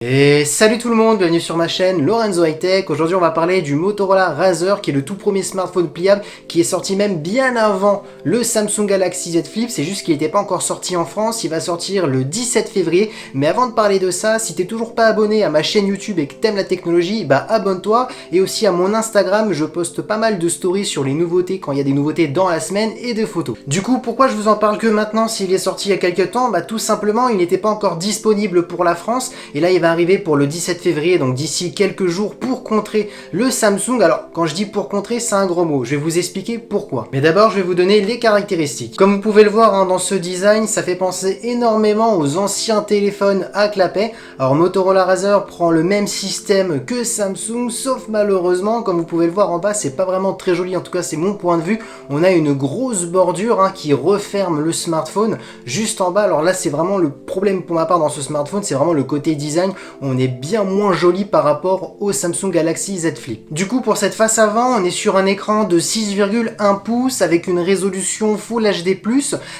Et salut tout le monde, bienvenue sur ma chaîne Lorenzo High Tech. Aujourd'hui on va parler du Motorola Razr qui est le tout premier smartphone pliable qui est sorti même bien avant le Samsung Galaxy Z Flip. C'est juste qu'il n'était pas encore sorti en France, il va sortir le 17 février. Mais avant de parler de ça, si t'es toujours pas abonné à ma chaîne YouTube et que t'aimes la technologie, bah abonne-toi. Et aussi à mon Instagram, je poste pas mal de stories sur les nouveautés quand il y a des nouveautés dans la semaine et de photos. Du coup, pourquoi je vous en parle que maintenant s'il est sorti il y a quelques temps? Bah tout simplement, il n'était pas encore disponible pour la France et là il va arriver pour le 17 février, donc d'ici quelques jours pour contrer le Samsung. Alors quand je dis pour contrer, c'est un gros mot, je vais vous expliquer pourquoi. Mais d'abord je vais vous donner les caractéristiques. Comme vous pouvez le voir dans ce design, ça fait penser énormément aux anciens téléphones à clapet. Alors Motorola Razr prend le même système que Samsung, sauf malheureusement, comme vous pouvez le voir en bas, c'est pas vraiment très joli, en tout cas c'est mon point de vue. On a une grosse bordure qui referme le smartphone juste en bas. Alors là c'est vraiment le problème pour ma part dans ce smartphone, c'est vraiment le côté design. On est bien moins joli par rapport au Samsung Galaxy Z Flip. Du coup, pour cette face avant, on est sur un écran de 6,1 pouces avec une résolution Full HD+.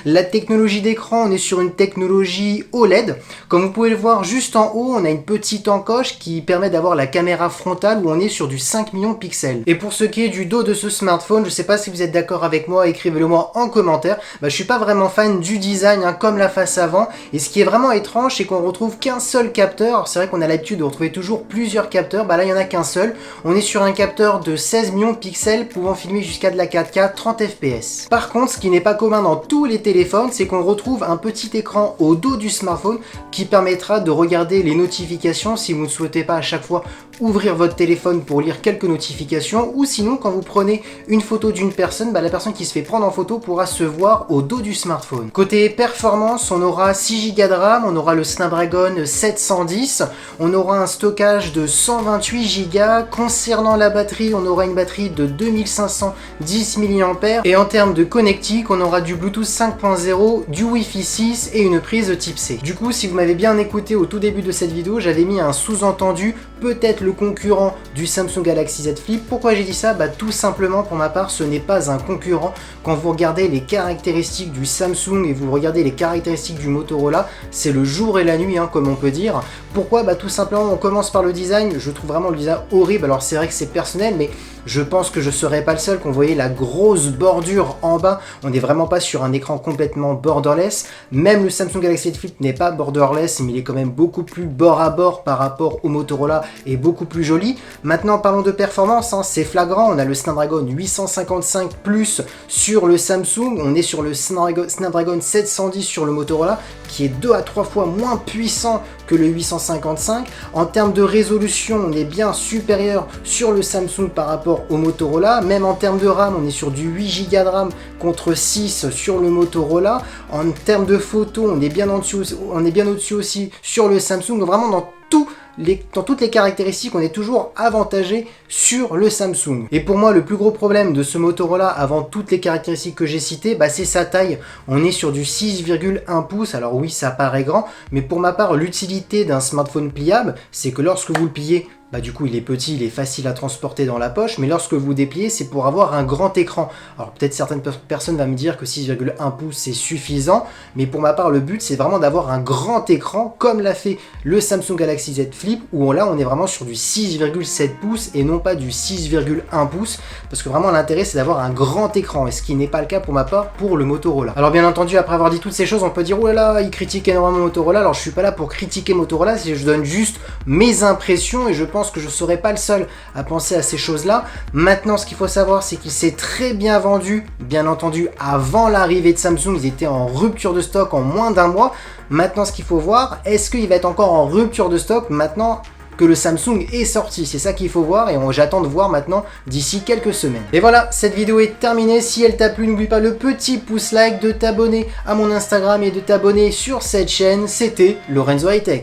La technologie d'écran, on est sur une technologie OLED. Comme vous pouvez le voir juste en haut, on a une petite encoche qui permet d'avoir la caméra frontale où on est sur du 5 millions de pixels. Et pour ce qui est du dos de ce smartphone, je sais pas si vous êtes d'accord avec moi, écrivez-le moi en commentaire. Je suis pas vraiment fan du design comme la face avant. Et ce qui est vraiment étrange, c'est qu'on retrouve qu'un seul capteur. C'est vrai qu'on a l'habitude de retrouver toujours plusieurs capteurs, là il n'y en a qu'un seul. On est sur un capteur de 16 millions de pixels pouvant filmer jusqu'à de la 4K 30 fps. Par contre, ce qui n'est pas commun dans tous les téléphones, c'est qu'on retrouve un petit écran au dos du smartphone qui permettra de regarder les notifications si vous ne souhaitez pas à chaque fois ouvrir votre téléphone pour lire quelques notifications, ou sinon quand vous prenez une photo d'une personne, la personne qui se fait prendre en photo pourra se voir au dos du smartphone. Côté performance, on aura 6 Go de RAM, on aura le Snapdragon 710, on aura un stockage de 128 Go. Concernant la batterie, on aura une batterie de 2510 mAh. Et en termes de connectique, on aura du Bluetooth 5.0, du Wi-Fi 6 et une prise type C. Du coup, si vous m'avez bien écouté au tout début de cette vidéo, j'avais mis un sous-entendu, peut-être le concurrent du Samsung Galaxy Z Flip. Pourquoi j'ai dit ça? Tout simplement pour ma part, ce n'est pas un concurrent. Quand vous regardez les caractéristiques du Samsung et vous regardez les caractéristiques du Motorola, c'est le jour et la nuit, comme on peut dire. Pourquoi? Tout simplement, on commence par le design. Je trouve vraiment le design horrible. Alors c'est vrai que c'est personnel, mais je pense que je serais pas le seul. Quand vous voyez la grosse bordure en bas, on n'est vraiment pas sur un écran complètement borderless. Même le Samsung Galaxy Z Flip n'est pas borderless, mais il est quand même beaucoup plus bord à bord par rapport au Motorola et beaucoup plus joli. Maintenant parlons de performance, c'est flagrant. On a le Snapdragon 855 Plus sur le Samsung, on est sur le Snapdragon 710 sur le Motorola qui est 2 à 3 fois moins puissant que le 855. En termes de résolution, on est bien supérieur sur le Samsung par rapport au Motorola. Même en termes de RAM, on est sur du 8 Go de RAM contre 6 sur le Motorola. En termes de photos, on est bien au-dessus aussi sur le Samsung. Donc vraiment dans toutes les caractéristiques, on est toujours avantagé sur le Samsung. Et pour moi, le plus gros problème de ce Motorola, avant toutes les caractéristiques que j'ai citées, c'est sa taille. On est sur du 6,1 pouces. Alors oui, ça paraît grand, mais pour ma part, l'utilité d'un smartphone pliable, c'est que lorsque vous le pliez, du coup il est petit, il est facile à transporter dans la poche, mais lorsque vous dépliez, c'est pour avoir un grand écran. Alors peut-être certaines personnes vont me dire que 6,1 pouces c'est suffisant, mais pour ma part le but c'est vraiment d'avoir un grand écran comme l'a fait le Samsung Galaxy Z Flip, où là on est vraiment sur du 6,7 pouces et non pas du 6,1 pouces, parce que vraiment l'intérêt c'est d'avoir un grand écran, et ce qui n'est pas le cas pour ma part pour le Motorola. Alors bien entendu, après avoir dit toutes ces choses, on peut dire oh là là, il critique énormément Motorola. Alors je suis pas là pour critiquer Motorola, je donne juste mes impressions, et je pense que je ne serai pas le seul à penser à ces choses-là. Maintenant, ce qu'il faut savoir, c'est qu'il s'est très bien vendu. Bien entendu, avant l'arrivée de Samsung, ils étaient en rupture de stock en moins d'un mois. Maintenant, ce qu'il faut voir, est-ce qu'il va être encore en rupture de stock maintenant que le Samsung est sorti? C'est ça qu'il faut voir, et j'attends de voir maintenant d'ici quelques semaines. Et voilà, cette vidéo est terminée. Si elle t'a plu, n'oublie pas le petit pouce like, de t'abonner à mon Instagram et de t'abonner sur cette chaîne. C'était Lorenzo High Tech.